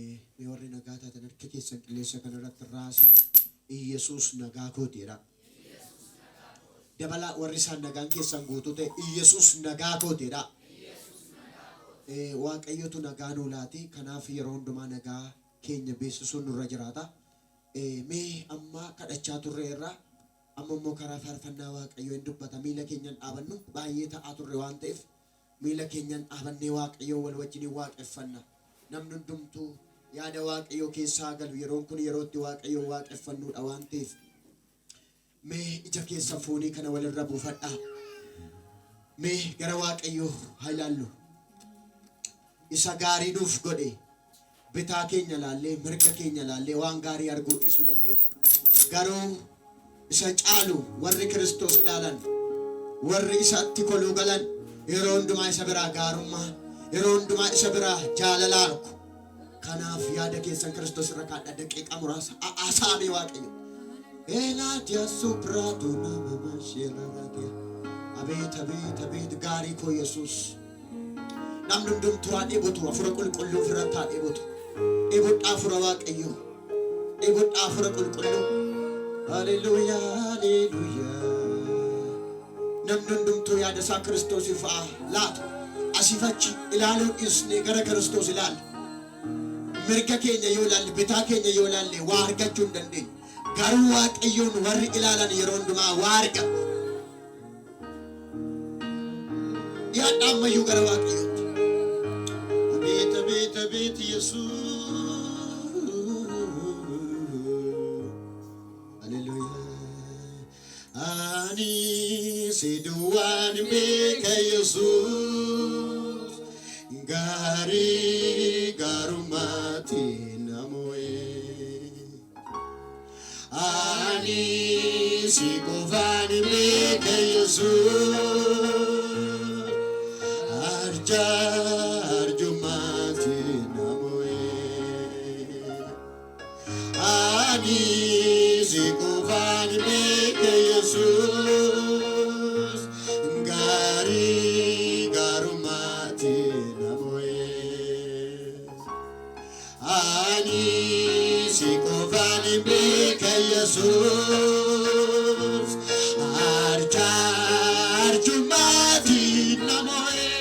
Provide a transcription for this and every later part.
Warri nagaa taatan harka keessan qilleessa kanarratti raasa Iyesuus nagaa kootiidha. Dabalaa warri isaan nagaan keessan guutuu ta'e Iyesuus nagaa kootiidha. Waaqayyotu nagaa nuu laati. Kanaaf yeroo hundumaa nagaa keenya beeksisuun nurra jiraata. Mee amma kadhachaa turre irraa amma immoo karaa faarfannaa Waaqayyoo hin dubbata. Miila keenyan dhaabannu baay'ee ta'aa turre waan ta'eef miila keenyan dhaabannee Waaqayyoo wal wajjin waaqeffanna. Namni hundumtuu yaada Waaqayyoo keessaa galu yeroon kun yerootti Waaqayyoo waaqeffannuudha waan ta'eef mee ija keessa fuunii kana walirra buufadhaa. Mee gara Waaqayyoo haa ilaallu. Isa gaarii nuuf godhe bitaa keenya laallee mirga keenya laallee waan gaarii arguu dhiisuu dandeenya. Garuu isa caalu warri Kiristoos ilaalan warri isatti koluu galan yeroo hundumaa isa biraa gaarummaa yeroo hundumaa isa biraa jaalala argu. Kanaaf yaada keessan Kiristoos irra kaadha daqiiqaa muraasa asaamee Waaqayyo. Elaatiya supraatu nama masheelaraatiya. Abeet gaarii koo Yesuus. Namni hundumtuu haa dheebotu hafuura qulqulluu ofirratti haa dheebotu. Dheebodhaa hafuura Waaqayyo. Dheebodhaa hafuura qulqulluu. Haleluuyaa haleluuyaa. Namni hundumtuu yaada isaa Kiristoosiif haa laatu. Asiif achi ilaaluu dhiisnee gara Kiristoos ilaalla. Mirga keenya yoo ilaalle bitaa keenya yoo ilaalle waa argachuu hin dandeenyu. Garuu Waaqayyoon warri ilaalan yeroo hundumaa waa argatu. Yaadda ammayyuu gara Waaqayyootti. Abeet Yesuus. Hallelujah. Ani si duwwaan beeka Yesuus. Gaarii gaarummaatti namo'ee. Ani si qofaan beeka Yesuus. Arjummaatti namo'ee. Ani si qofaan beeka Yesuus. Gaarii gaarummaatti ani si qofaan beeka Yesuus. Arjummaatti namo'ee.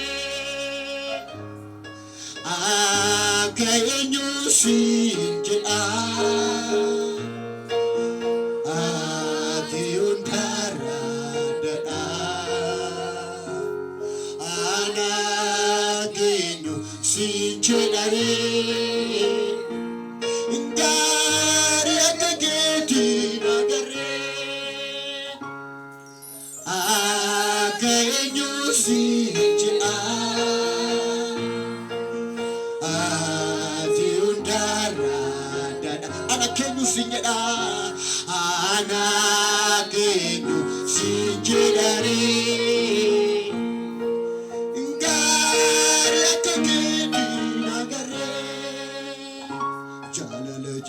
Akka eenyu siin jedha. Ati hundarra dadha. Ana eenyu siin jedharee.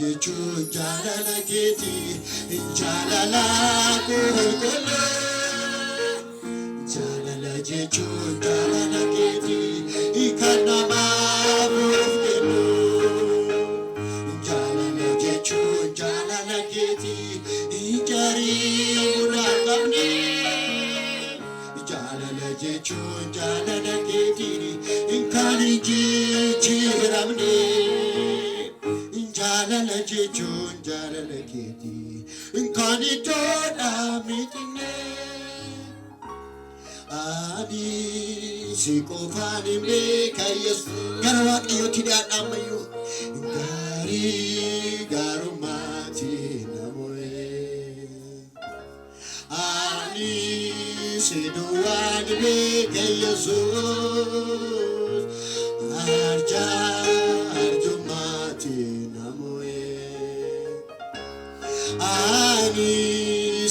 Jaalala keetii jaalala qulqulluu. Jaalala jechuun jaalala keetii kan namaaf kennu. Jaalala jechuun jaalala keetii jarii muraan qabne. Jaalala jechuun jaalala keetii kan jijjiiramne. Jaalala jechuun jaalala keetii kan iddoo miidhine. Ani si qofaan beeka Yesuus. Gara Waaqayyootti dhiyaadha ammayyuu. Gaarii gaarummaatti namo'ee. Ani si duwwaan beeka Yesuus. Arjummaatti ani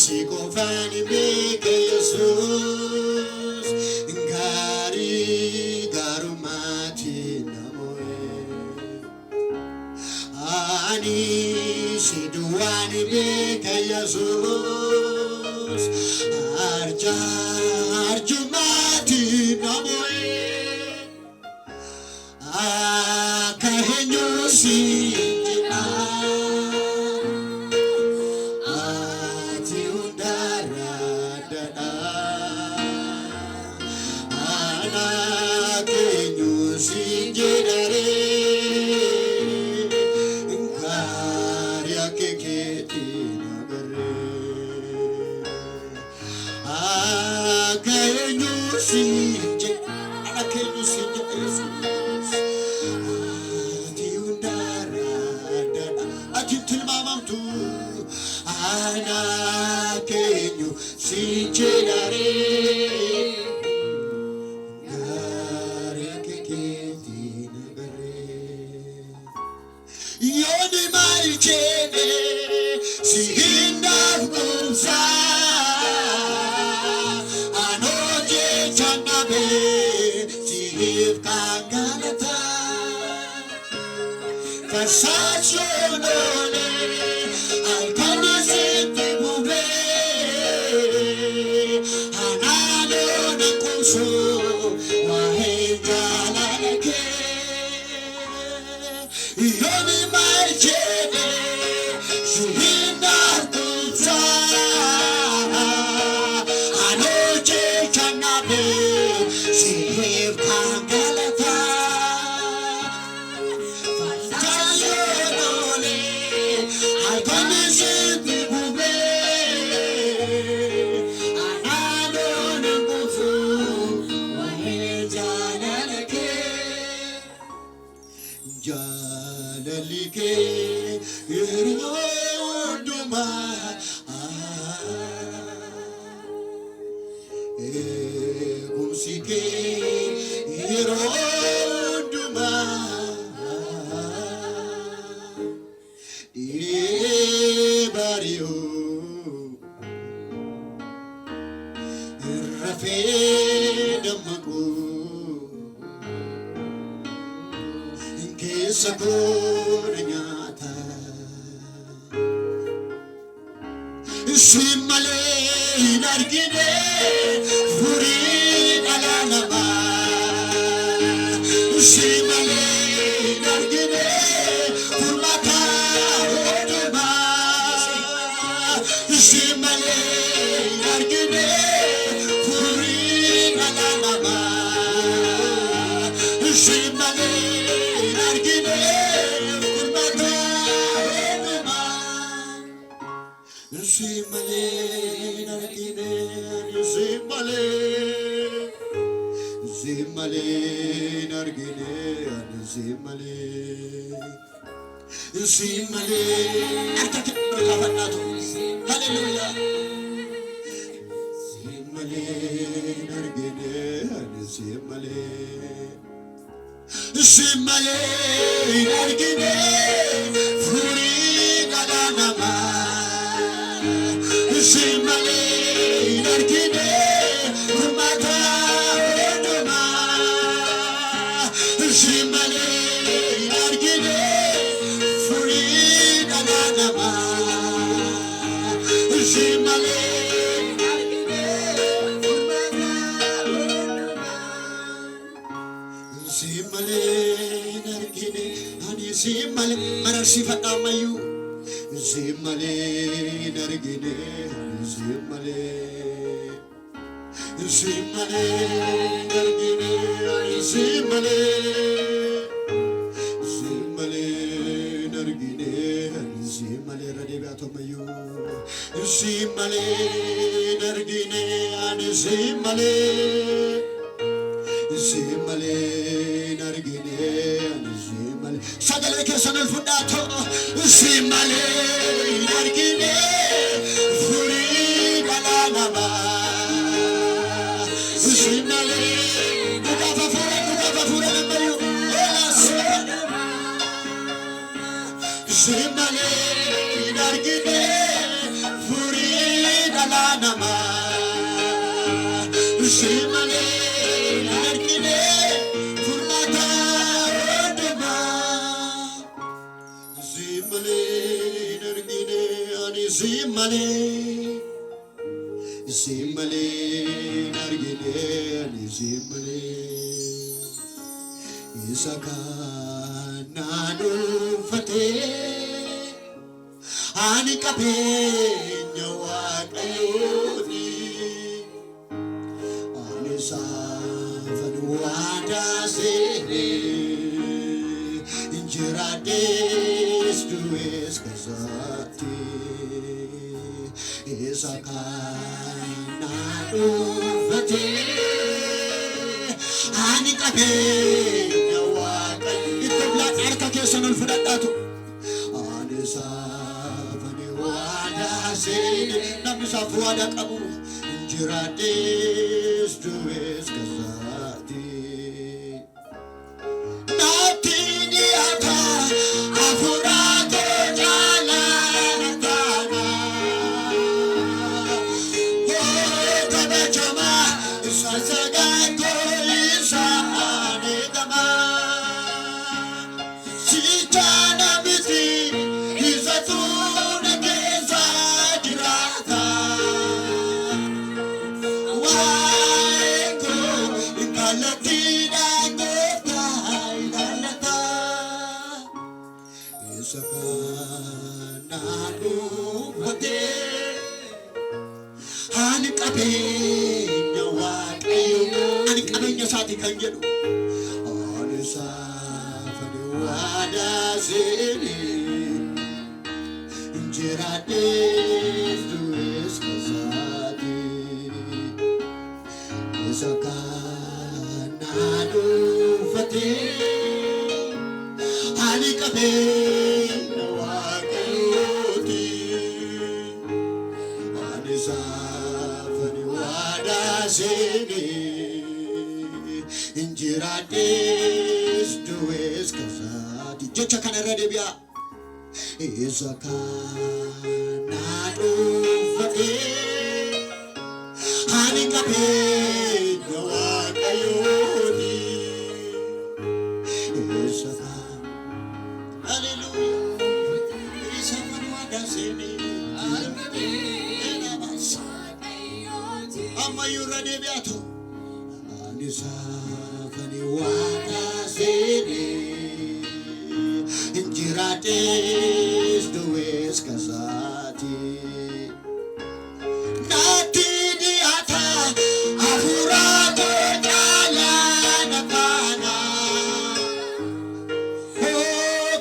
si qofaan beeka Yesuus. Gaarii gaarummaatti namo'ee. Ani si duwwaan beeka Yesuus. Arjummaatti namo'ee. Akka eenyu siin ati undaradada anak kenyu sinjedare karya keketi nagare kenyu sinje anak kenyu sinje Yesus ati undaradada ati tilmamamtu anak kenyu sinjedare karya keketi nagare yoni malchene sihinda kumsa anoje chanabe sihib kangalata fasachonole alkanizete mube analo nakuso wahengalalake yoni malchene sihinda kumsa anoje chanabe sihib kangalata fasachonole alkanizete mube analo nakuso wahengalalake jalalike ironduma kumsike ironduma bario rafe damaku keessa koona nyaata si malee hin argine furii dhala namaa si malee hin argine furmaata hundumaa si malee hin argine furii dhala namaa si malee hin argine furmaata hundumaa si malee hin argine si malee nargine simale akake lafannatu hallelujah simale nargine simale nargine furi galanama simale nargine mata duma simale nargine furi galanama simale nargine mata simale nargine ani simale marasifata mayu simale nargine simale nargine simale nargine simale radibato mayu simale nargine ani simale nargine ani simale sagale kesan alfudato simale nargine furi galanama simale duka fura mayu simale nargine furi galanama simale nargine furmata duma simale nargine ani simale nargine ani simale isaka nanu fate ani qabeenya waaqayyooti ani saafan waadaa seenee injiraadhees du'ees kasaatti isa kanaa dhuunfatee ani qabeenya waaqayyo itti bilaan harka keessan ol fudhadhaatu ani saafan waadaa seenee namni saafu waadaa qabu injiraadhees du'ees kasaatti ani qabeenya waaqayyo ani qabeenya saati kan jedhu ani saafan waadaa seenee injiraadhees du'ees kasaatti isa kanaa dhuunfatee ani qabeenya waaqayyooti ani saafan waadaa seenee injiraadhees du'ees kasaatti jecha kana irra deebi'aa isa kanaa dhuunfatee ani qabeenya waaqayyooti isa hallelujah isa waadaa seenee amma yurra deebi'aatu ani saafan waadaa seenee injiraadhees du'ees kasaatti naatti dhiyaata hafuura koo caalaa na faana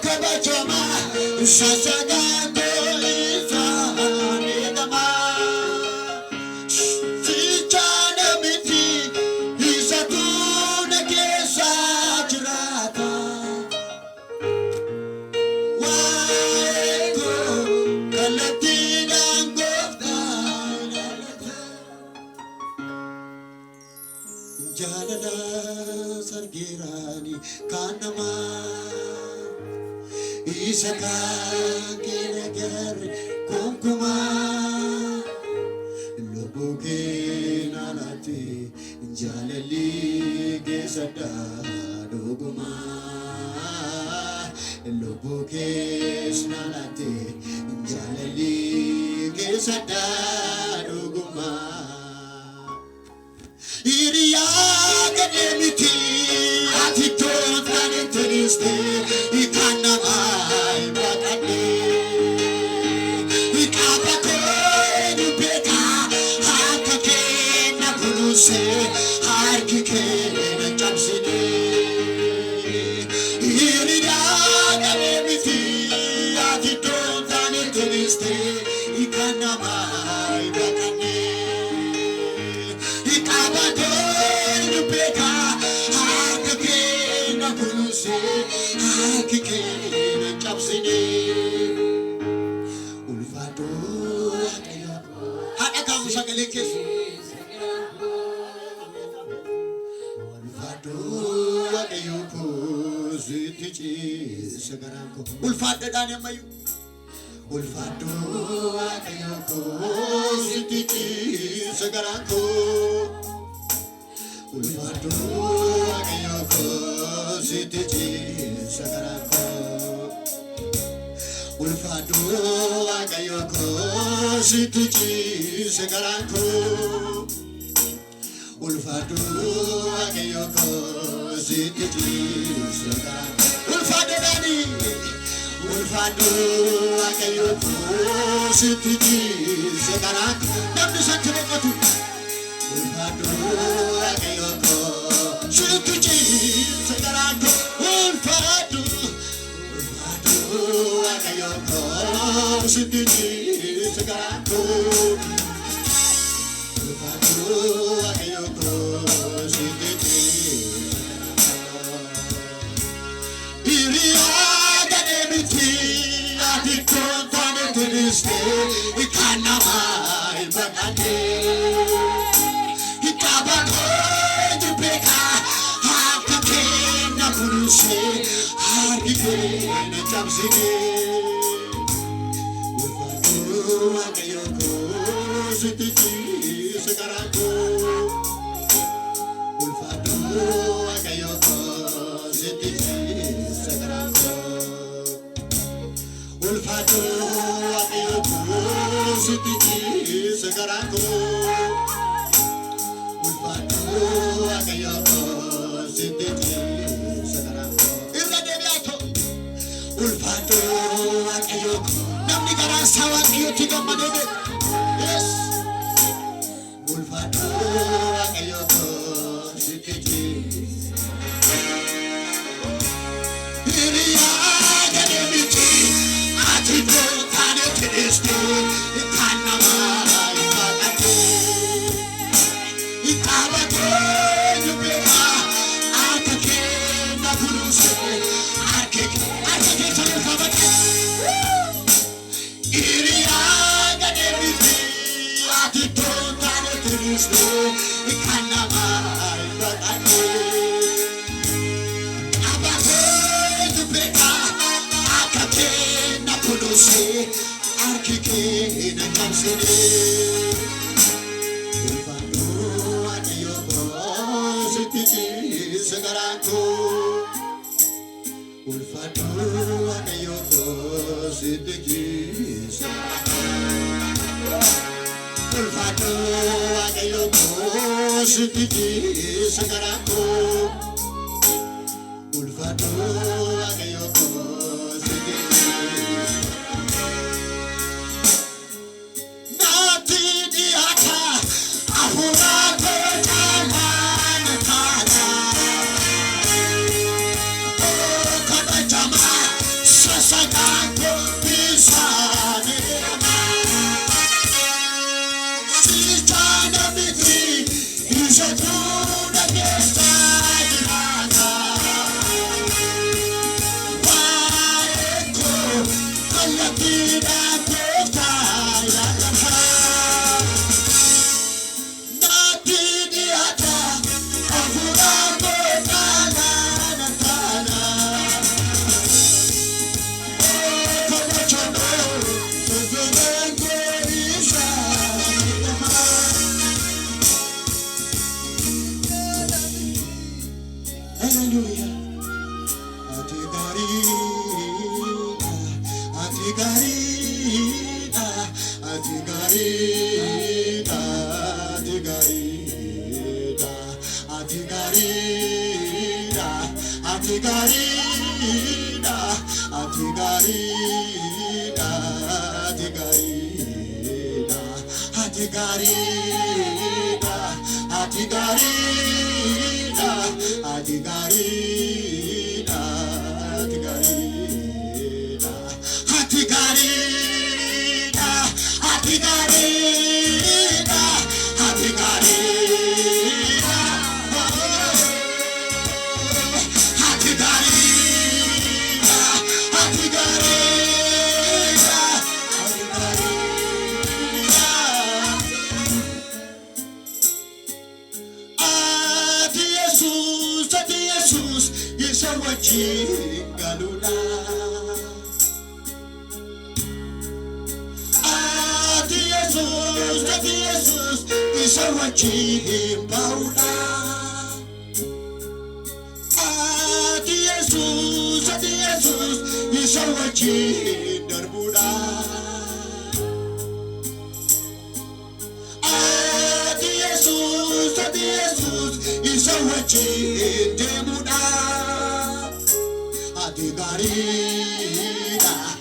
kabajamaa sasagaa koo isaan eegamaa sichaana miti isa tuuna keessa jiraata jaalala sargeeraani kan namaa isa kan keenya garre gonkumaa lubbuu keenya laate jaalalli keessadhaa dhugumaa lubbuu keenya laate jaalalli keessadhaa dhugumaa Iriyaa gademiti ati toontan interiste ikannamaa imbaqadhe ikaaba koonu beeka harka keenya kunuunse harki keenya cabsine Iriyaa gademiti ati toontan interiste ikannamaa imbaqadhe harki keenya cabsine ulfaatu waaqayyo haadha kaamu sagalee keessa ulfaatu waaqayyo koo sitti ciise garaan koo ulfaadhaadhaan ammayyuu ulfaatu waaqayyo koo sitti ciise garaan koo ulfaatu waaqayyo koo sitti ciise garaan koo ulfaatu waaqayyo koo sitti ciise garaan koo ulfaatu waaqayyo koo sitti ciise garaan koo ulfaadhaadhaan ulfaadhu waaqayyo koo sitti jiise garaan namni isatti boqotu ulfaadhu waaqayyo koo sitti jiise garaan ulfaadhu waaqayyo koo sitti jiise garaan ulfaadhu waaqayyo koo sitti Ati garida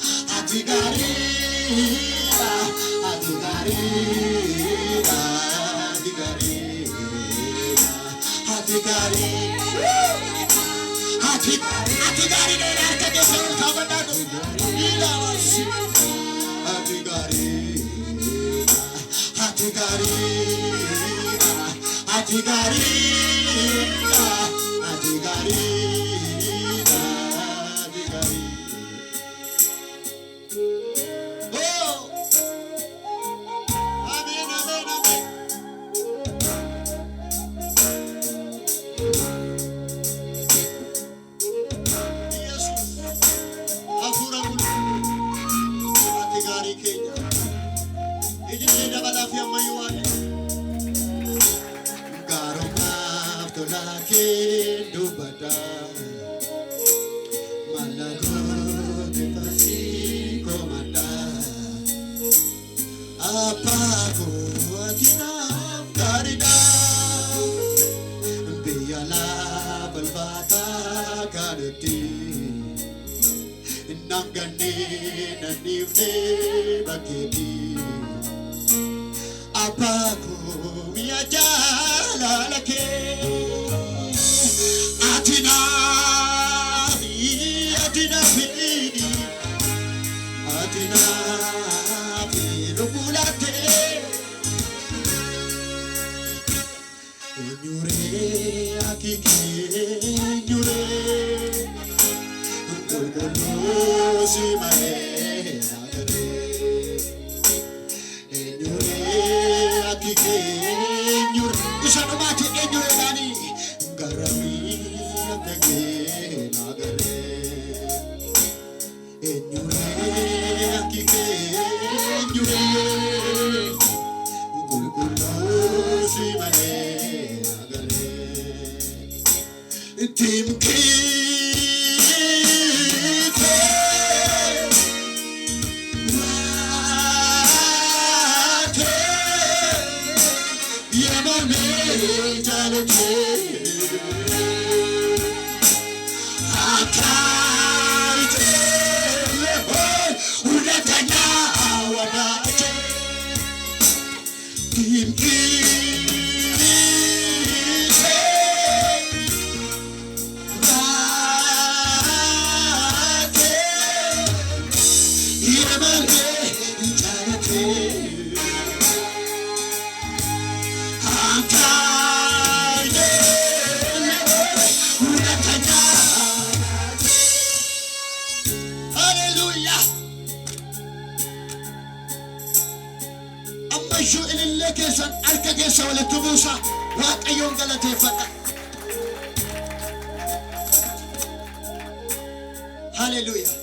Hallelujah.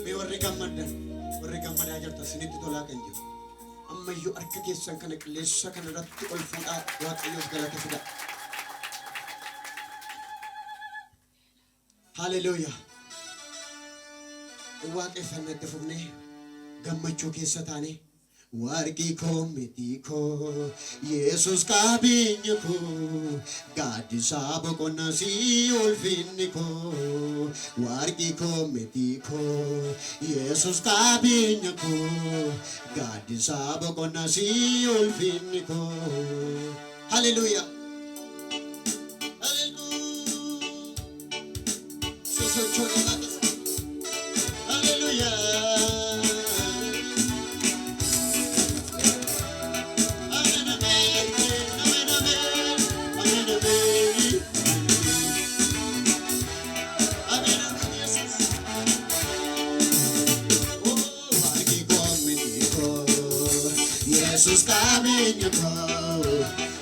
May warri gammadaa jirtan sinitti tolaa kan jiru. Ammayyuu harka keessan kana qilleessa kana irratti ol fuudhaa Waaqayyoof galata fidaa. Hallelujah. Waaqeffannatti fufnee gammachuu keessa taanee warqii koo miti koo Yesus qabeenya koo gaaddisaa boqonnaa si ulfinni koo warqii koo miti koo Yesus qabeenya koo gaaddisaa boqonnaa si ulfinni koo. Hallelujah. Jesus caminho ko,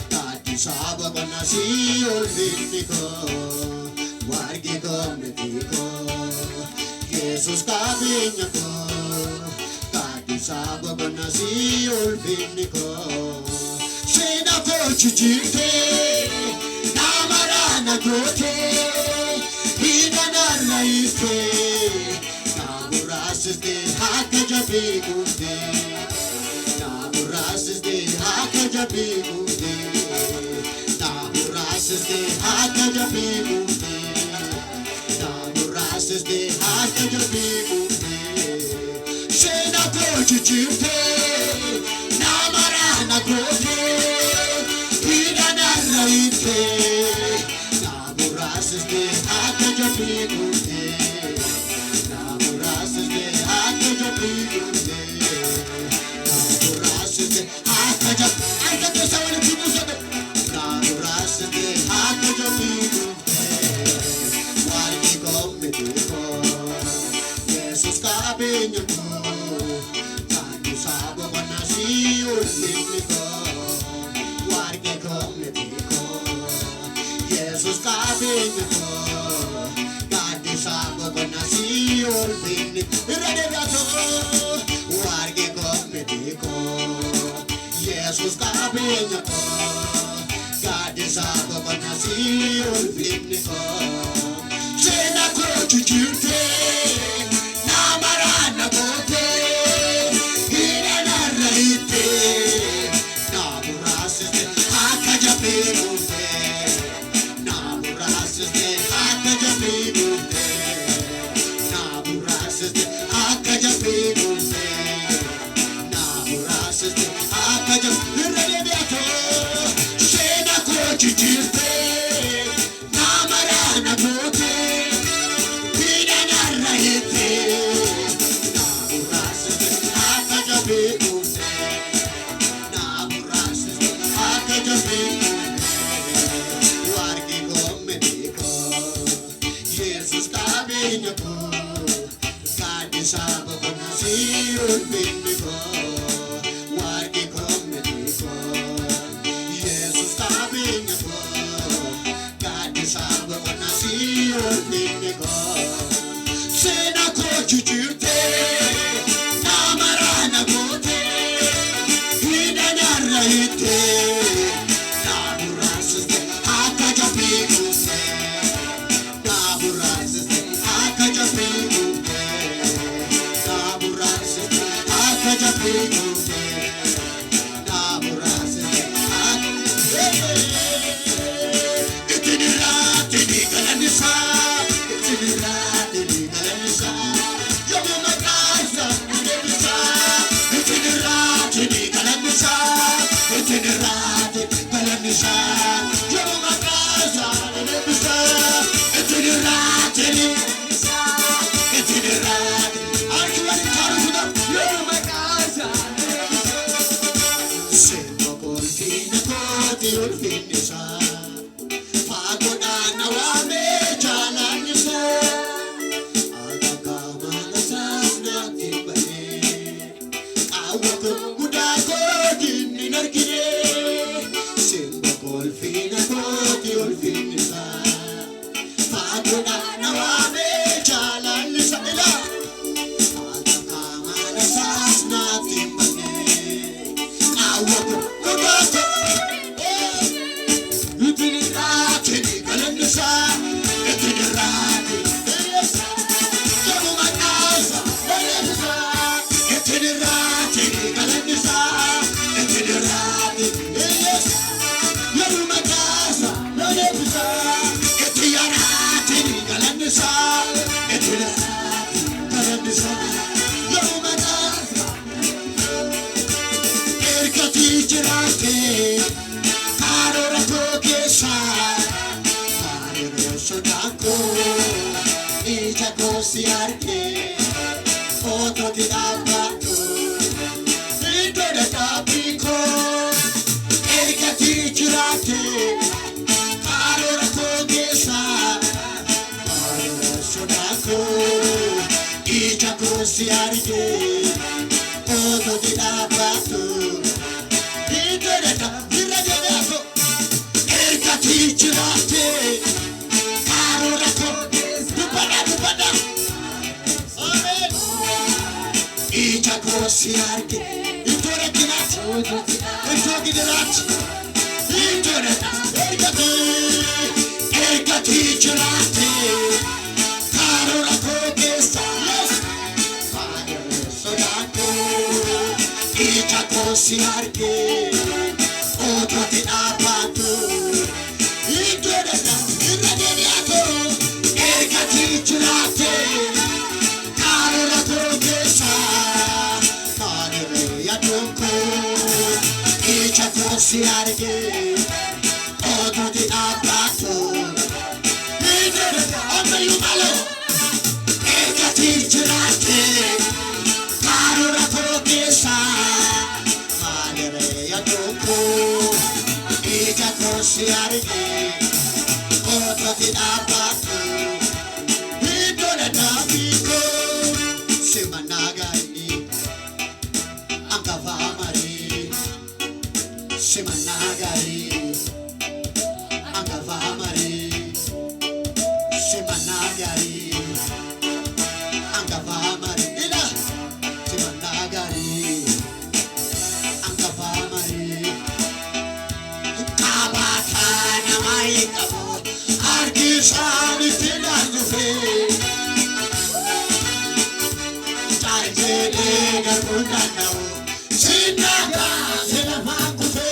tati sabo ko na si ulfinni ko, wargi ko meti ko. Jesus caminho ko, tati sabo ko na si ulfinni ko. Sina ko chichite, namarana kote, hinanarna iste, namurasiste hakajabi kunte. Rasis de hakajabi mude, namu rasis de hakajabi mude, namu rasis de hakajabi mude. jijjiirte namarana goote hidhanarra hiite naamuraasiste akka jabbii guute naamuraasiste akka jabbii guute naamuraasiste akka jabbii akka keessa walitti buusate naamuraasiste akka jabbii guute waaqni koomiti koo Yesus qabeenya koo Sabo banasi ulfiniko warge kometiko Jesus kabiniko Gadi sabo banasi ulfiniko Irradegato warge kometiko Jesus kabiniko Gadi sabo banasi ulfiniko Sena ko jijirte namarana bote naamuraasiste akka jabbii guute naamuraasiste akka jabbii guute naamuraasiste akka jabbii guute naamuraasiste akka jabbii irra deebi'atoo seena koo jijjiirte naamaraana goote hidhanarra hiite naamuraasiste akka jabbii guute wargi kometiko Jesus kabiniko Gadi sabo banasi ulfiniko wargi kometiko Jesus kabiniko Gadi sabo banasi ulfiniko sena ko jijirte namarana goote hidhanarra hiite si arge oduti abbato nidere omayu malo ekati jirate karura prokesa malere yatoko ijako si arge oduti abbato nidere nabiko semanagani angavamari semanagari angavamari semanagari angavamari ila semanagari angavamari kabata namai kabo argisani tinazufe tajele garundanao sinaga sinavangufe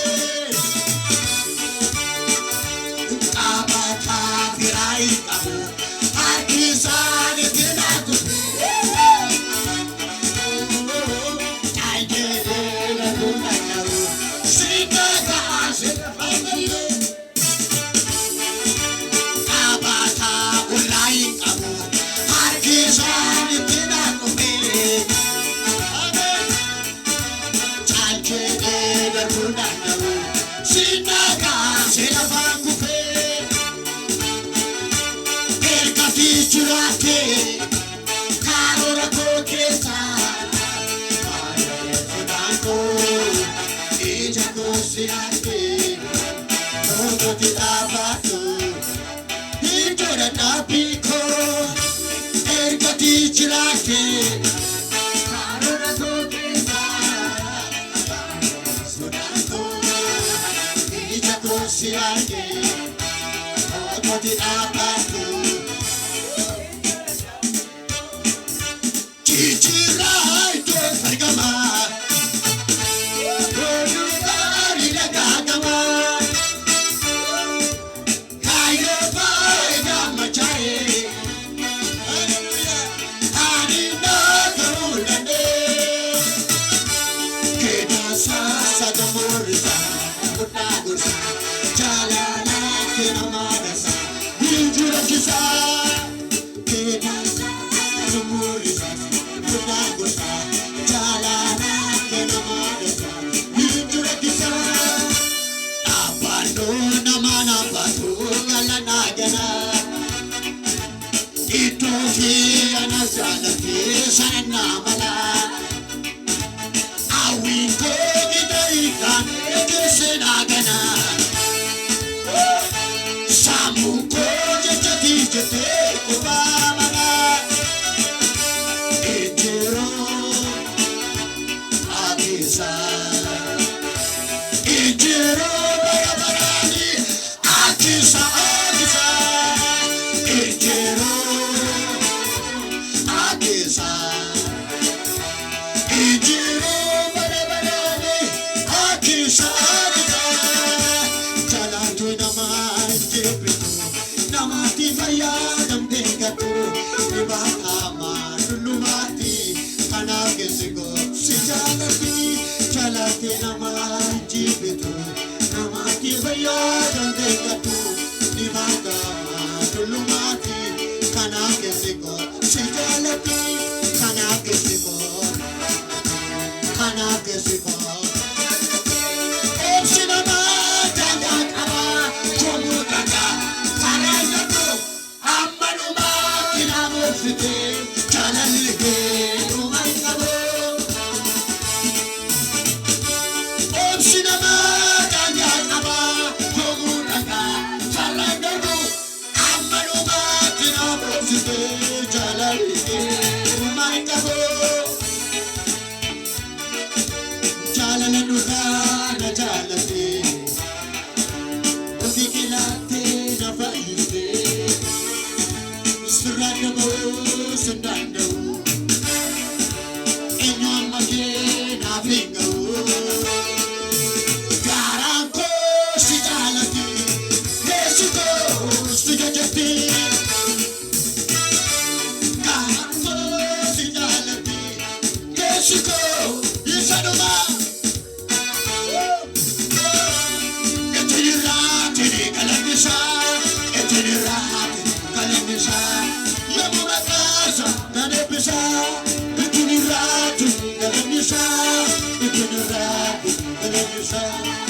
Elisa